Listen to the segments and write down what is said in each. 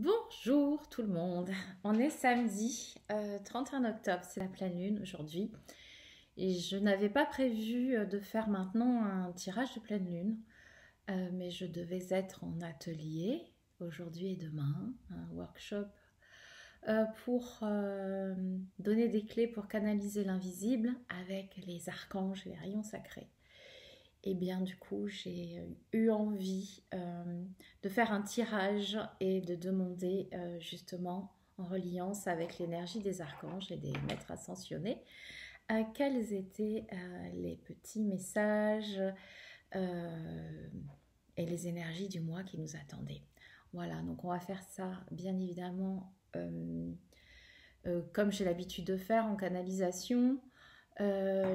Bonjour tout le monde, on est samedi 31 octobre, c'est la pleine lune aujourd'hui et je n'avais pas prévu de faire maintenant un tirage de pleine lune, mais je devais être en atelier aujourd'hui et demain, un workshop pour donner des clés pour canaliser l'invisible avec les archanges et les rayons sacrés. Et bien du coup, j'ai eu envie de faire un tirage et de demander justement en reliance avec l'énergie des archanges et des maîtres ascensionnés, quels étaient les petits messages et les énergies du mois qui nous attendaient. Voilà, donc on va faire ça bien évidemment comme j'ai l'habitude de faire en canalisation.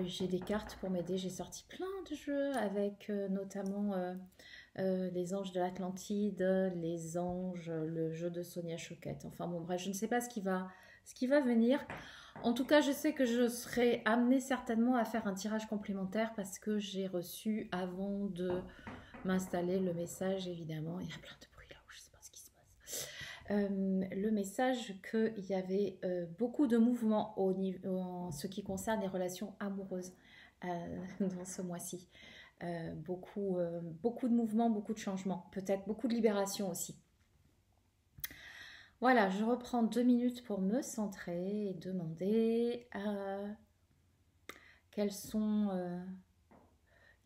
J'ai des cartes pour m'aider, j'ai sorti plein de jeux avec notamment les anges de l'Atlantide, les anges, le jeu de Sonia Choquette. Enfin bon bref, je ne sais pas ce qui va venir. En tout cas, je sais que je serai amenée certainement à faire un tirage complémentaire parce que j'ai reçu avant de m'installer le message, évidemment. Il y a plein de bruit là, je ne sais pas ce qui se passe. Le message qu'il y avait beaucoup de mouvements en ce qui concerne les relations amoureuses dans ce mois-ci. Beaucoup de mouvements, beaucoup de changements, peut-être beaucoup de libération aussi. Voilà, je reprends 2 minutes pour me centrer et demander quelles sont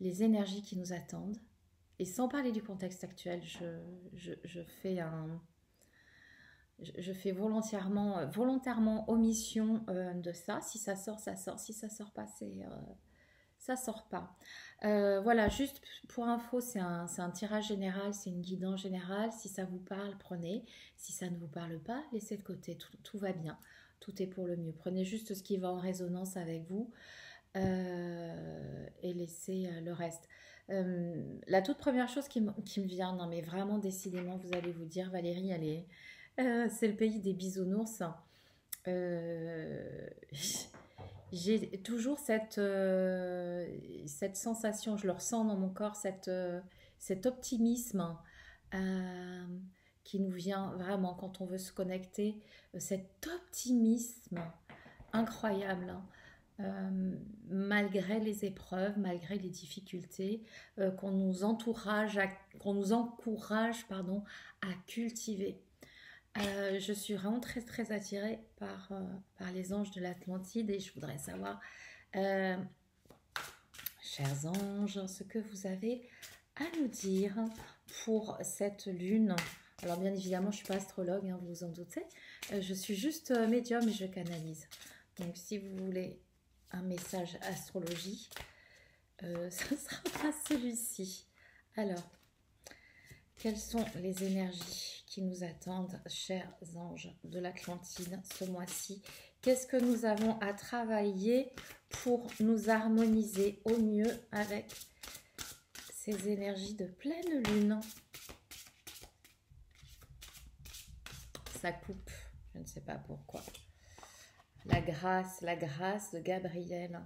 les énergies qui nous attendent. Et sans parler du contexte actuel, je fais je fais volontairement omission de ça. Si ça sort, ça sort. Si ça sort pas, ça sort pas. Voilà, juste pour info, c'est un tirage général, c'est une guidance générale. Si ça vous parle, prenez. Si ça ne vous parle pas, laissez de côté. Tout va bien. Tout est pour le mieux. Prenez juste ce qui va en résonance avec vous et laissez le reste. La toute première chose qui me vient, non mais vraiment décidément, vous allez vous dire, Valérie, c'est le pays des bisounours. Euh, j'ai toujours cette sensation, je le ressens dans mon corps, cet optimisme euh, qui nous vient vraiment quand on veut se connecter, cet optimisme incroyable, hein. Malgré les épreuves, malgré les difficultés, qu'on nous encourage pardon, à cultiver. Je suis vraiment très très attirée par les anges de l'Atlantide et je voudrais savoir, euh, chers anges, ce que vous avez à nous dire pour cette lune. Alors bien évidemment, je ne suis pas astrologue, hein, vous vous en doutez. Je suis juste médium et je canalise. Donc si vous voulez un message astrologie, ce sera pas celui-ci. Alors, quelles sont les énergies qui nous attendent, chers anges de l'Atlantide, ce mois-ci? Qu'est-ce que nous avons à travailler pour nous harmoniser au mieux avec ces énergies de pleine lune? Ça coupe, je ne sais pas pourquoi. La grâce de Gabriel.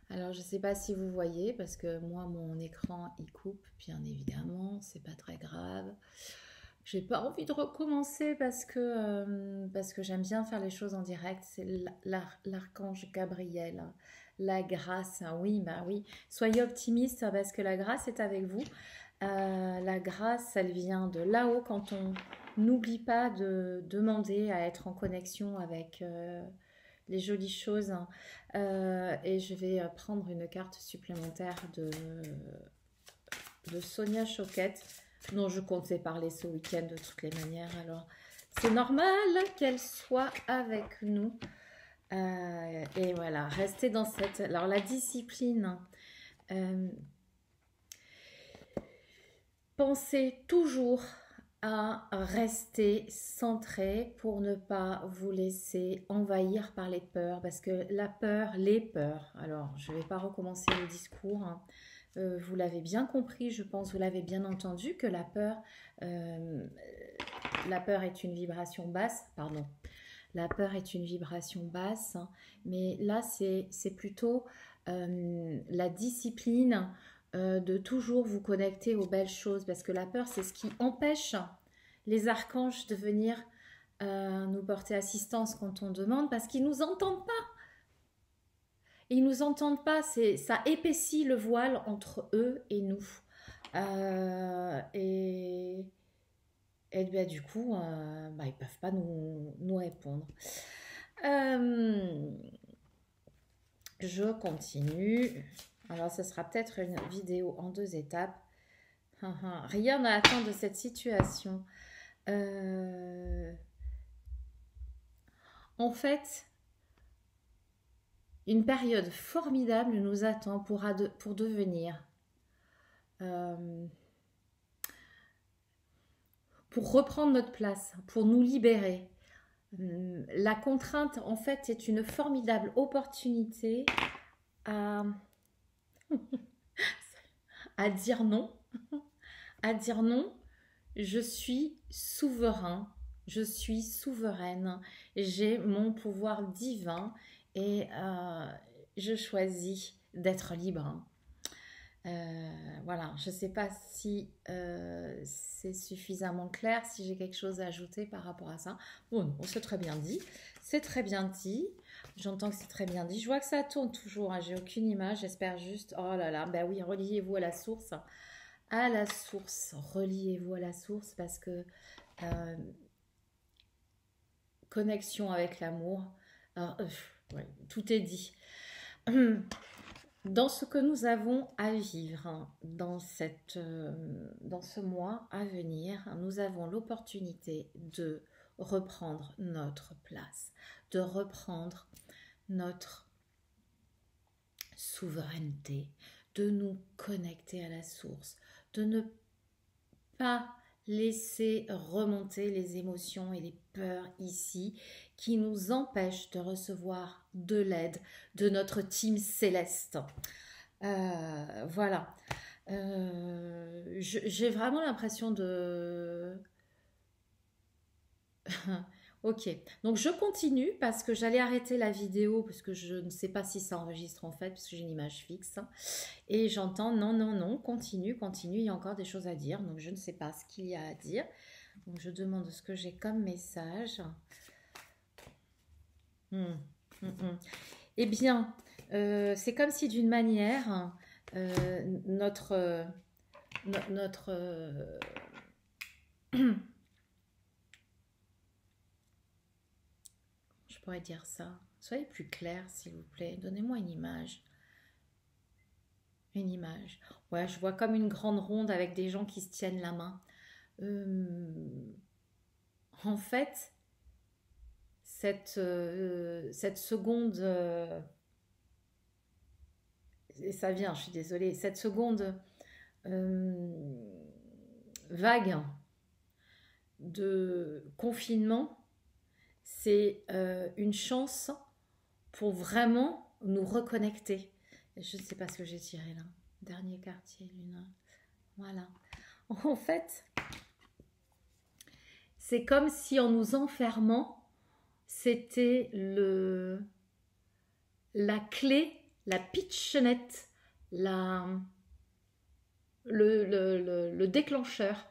Alors, je ne sais pas si vous voyez, parce que moi, mon écran, il coupe, bien évidemment, c'est pas très grave. J'ai pas envie de recommencer parce que j'aime bien faire les choses en direct. C'est l'archange Gabriel. La grâce, hein, oui, bah oui. Soyez optimiste parce que la grâce est avec vous. La grâce, elle vient de là-haut quand on n'oublie pas de demander à être en connexion avec les jolies choses, hein. Et je vais prendre une carte supplémentaire de Sonia Choquette, dont je comptais parler ce week-end de toutes les manières. Alors, c'est normal qu'elle soit avec nous. Et voilà, rester dans cette... Alors, la discipline. Pensez toujours à rester centré pour ne pas vous laisser envahir par les peurs, parce que la peur, les peurs, alors je ne vais pas recommencer le discours, hein. Vous l'avez bien compris, je pense, vous l'avez bien entendu, que euh, la peur est une vibration basse, pardon, la peur est une vibration basse, hein, mais là c'est plutôt la discipline de toujours vous connecter aux belles choses, parce que la peur c'est ce qui empêche les archanges de venir nous porter assistance quand on demande, parce qu'ils ne nous entendent pas. Ils ne nous entendent pas, ça épaissit le voile entre eux et nous. Et bien, du coup, ils ne peuvent pas nous répondre. Je continue. Alors, ce sera peut-être une vidéo en 2 étapes. Rien n'a atteint de cette situation. En fait, une période formidable nous attend pour devenir, pour reprendre notre place, pour nous libérer. La contrainte, en fait, est une formidable opportunité à dire non. À dire non, je suis souverain, je suis souveraine, j'ai mon pouvoir divin et je choisis d'être libre. Voilà, je ne sais pas si c'est suffisamment clair, si j'ai quelque chose à ajouter par rapport à ça. Bon, non, c'est très bien dit. C'est très bien dit. J'entends que c'est très bien dit. Je vois que ça tourne toujours. Hein. J'ai aucune image. J'espère juste. Oh là là. Ben oui, reliez-vous à la source. À la source. Reliez-vous à la source parce que connexion avec l'amour. Ouais, tout est dit. Dans ce que nous avons à vivre dans ce mois à venir, nous avons l'opportunité de reprendre notre place, de reprendre notre souveraineté, de nous connecter à la source, de ne pas laisser remonter les émotions et les peurs ici qui nous empêchent de recevoir de l'aide de notre team céleste. Voilà. J'ai vraiment l'impression de... Ok, donc je continue parce que j'allais arrêter la vidéo parce que je ne sais pas si ça enregistre en fait parce que j'ai une image fixe et j'entends non, non, non, continue, continue, il y a encore des choses à dire donc je ne sais pas ce qu'il y a à dire. Donc je demande ce que j'ai comme message. Eh bien, c'est comme si d'une manière notre je pourrais dire ça. Soyez plus clair, s'il vous plaît. Donnez-moi une image. Une image. Ouais, je vois comme une grande ronde avec des gens qui se tiennent la main. En fait, cette seconde... et ça vient, je suis désolée. Cette seconde vague de confinement, c'est une chance pour vraiment nous reconnecter. Je ne sais pas ce que j'ai tiré là. Dernier quartier, lune. Voilà. En fait, c'est comme si en nous enfermant, c'était la clé, la pitchenette, le déclencheur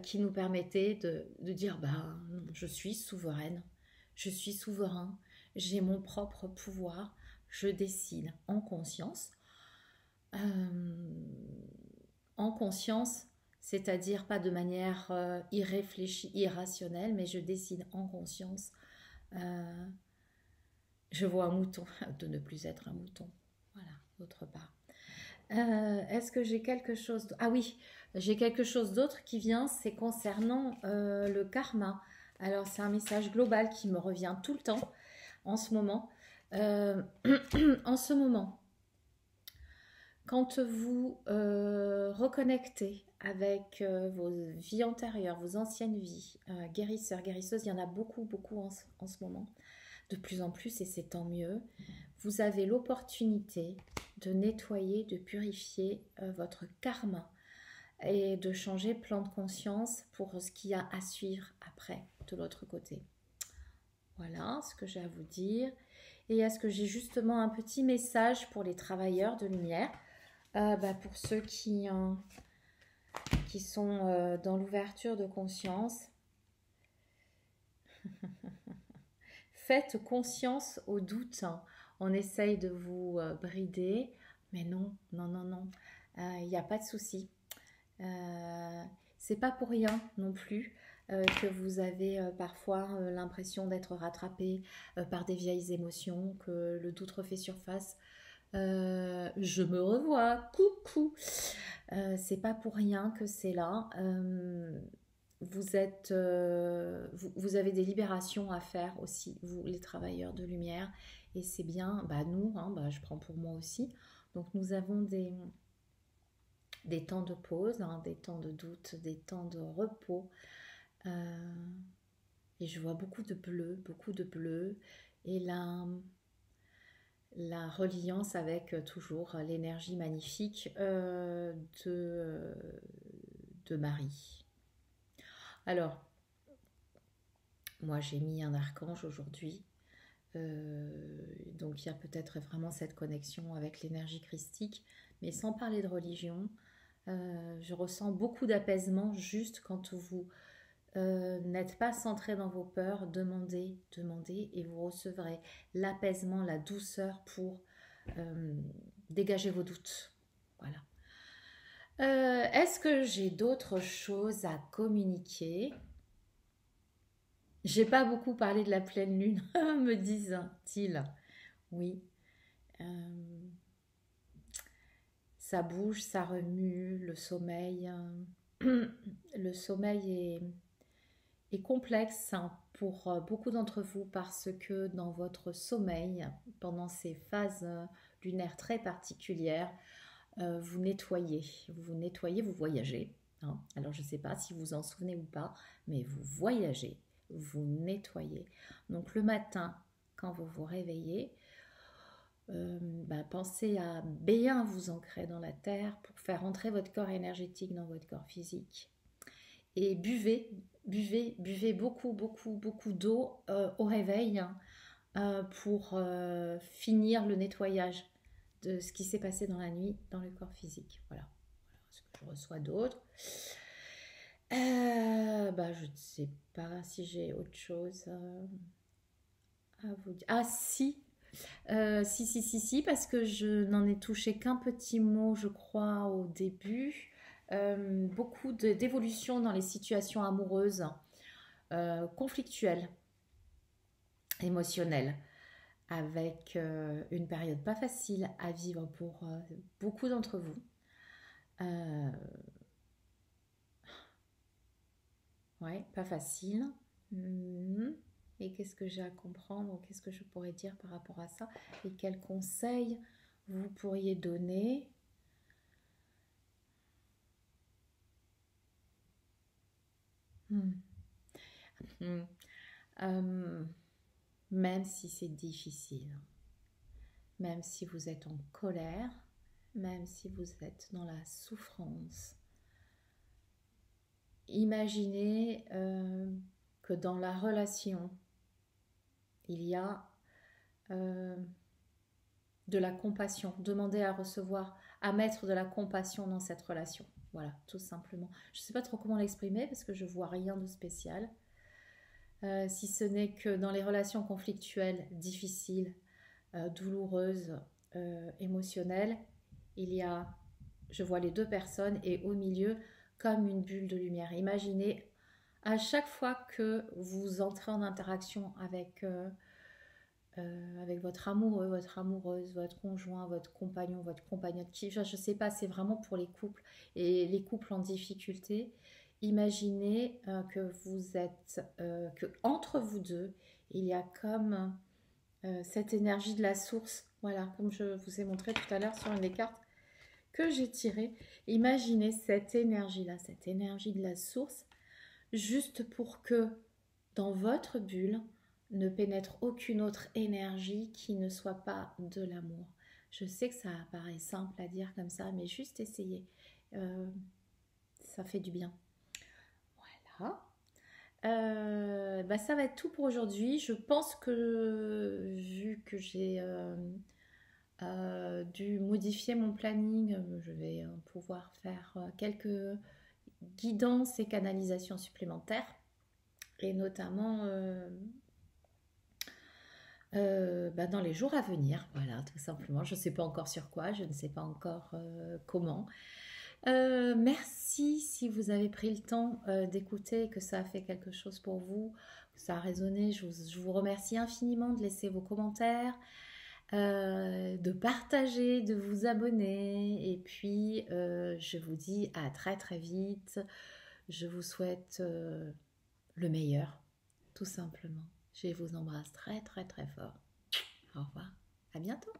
qui nous permettait de dire non, je suis souveraine, je suis souverain, j'ai mon propre pouvoir, je décide en conscience. En conscience, c'est-à-dire pas de manière irréfléchie, irrationnelle, mais je décide en conscience. Je vois un mouton, de ne plus être un mouton. Voilà, d'autre part. Est-ce que j'ai quelque chose... Ah oui, j'ai quelque chose d'autre qui vient, c'est concernant le karma. Alors, c'est un message global qui me revient tout le temps en ce moment. En ce moment, quand vous reconnectez avec vos vies antérieures, vos anciennes vies, guérisseurs, guérisseuses, il y en a beaucoup, beaucoup en ce moment, de plus en plus, et c'est tant mieux. Vous avez l'opportunité de nettoyer, de purifier votre karma et de changer plan de conscience pour ce qu'il y a à suivre après, de l'autre côté. Voilà ce que j'ai à vous dire. Et est-ce que j'ai justement un petit message pour les travailleurs de lumière, pour ceux qui qui sont dans l'ouverture de conscience. Faites conscience aux doutes. On essaye de vous brider, mais non, non, non, non. Il n'y a pas de souci. C'est pas pour rien non plus que vous avez parfois l'impression d'être rattrapé par des vieilles émotions, que le doute refait surface. Je me revois, coucou. C'est pas pour rien que c'est là. Vous êtes, vous avez des libérations à faire aussi, vous les travailleurs de lumière, et c'est bien. Bah nous, hein, bah, je prends pour moi aussi. Donc nous avons des temps de pause, hein, des temps de doute, des temps de repos. Et je vois beaucoup de bleu, et la reliance avec toujours l'énergie magnifique de Marie. Alors, moi j'ai mis un archange aujourd'hui, donc il y a peut-être vraiment cette connexion avec l'énergie christique, mais sans parler de religion. Je ressens beaucoup d'apaisement juste quand vous n'êtes pas centré dans vos peurs. Demandez, demandez, et vous recevrez l'apaisement, la douceur pour dégager vos doutes. Voilà. Est-ce que j'ai d'autres choses à communiquer? J'ai pas beaucoup parlé de la pleine lune, me disent-ils. Oui. Ça bouge, ça remue, le sommeil. Le sommeil est complexe pour beaucoup d'entre vous parce que dans votre sommeil, pendant ces phases lunaires très particulières, vous nettoyez, vous voyagez. Hein. Alors je ne sais pas si vous en souvenez ou pas, mais vous voyagez, vous nettoyez. Donc le matin, quand vous vous réveillez, pensez à bien vous ancrer dans la terre pour faire entrer votre corps énergétique dans votre corps physique. Et buvez beaucoup d'eau au réveil pour finir le nettoyage de ce qui s'est passé dans la nuit dans le corps physique. Voilà ce que je reçois d'autre. Je ne sais pas si j'ai autre chose à vous dire. Ah si, si, parce que je n'en ai touché qu'un petit mot, je crois, au début. Beaucoup d'évolution dans les situations amoureuses, conflictuelles, émotionnelles, avec une période pas facile à vivre pour beaucoup d'entre vous. Ouais, pas facile. Et qu'est-ce que j'ai à comprendre? Qu'est-ce que je pourrais dire par rapport à ça? Et quels conseils vous pourriez donner? Même si c'est difficile, même si vous êtes en colère, même si vous êtes dans la souffrance, imaginez que dans la relation, il y a de la compassion. Demandez à recevoir, à mettre de la compassion dans cette relation. Voilà, tout simplement. Je ne sais pas trop comment l'exprimer parce que je ne vois rien de spécial. Si ce n'est que dans les relations conflictuelles, difficiles, douloureuses, émotionnelles, il y a, je vois les deux personnes et au milieu, comme une bulle de lumière. Imaginez à chaque fois que vous entrez en interaction avec votre amoureux, votre amoureuse, votre conjoint, votre compagnon, votre compagnonne, je ne sais pas, c'est vraiment pour les couples et les couples en difficulté. Imaginez que vous êtes, que entre vous deux, il y a comme cette énergie de la source, voilà, comme je vous ai montré tout à l'heure sur une des cartes que j'ai tirées. Imaginez cette énergie-là, cette énergie de la source, juste pour que dans votre bulle ne pénètre aucune autre énergie qui ne soit pas de l'amour. Je sais que ça paraît simple à dire comme ça, mais juste essayez. Ça fait du bien. Voilà. Ça va être tout pour aujourd'hui. Je pense que vu que j'ai dû modifier mon planning, je vais pouvoir faire quelques guidances et canalisations supplémentaires, et notamment dans les jours à venir. Voilà, tout simplement. Je ne sais pas encore sur quoi, je ne sais pas encore comment. Merci si vous avez pris le temps d'écouter, que ça a fait quelque chose pour vous, que ça a résonné. Je vous remercie infiniment de laisser vos commentaires, de partager, de vous abonner. Et puis, je vous dis à très très vite. Je vous souhaite le meilleur, tout simplement. Je vous embrasse très très très fort. Au revoir, à bientôt.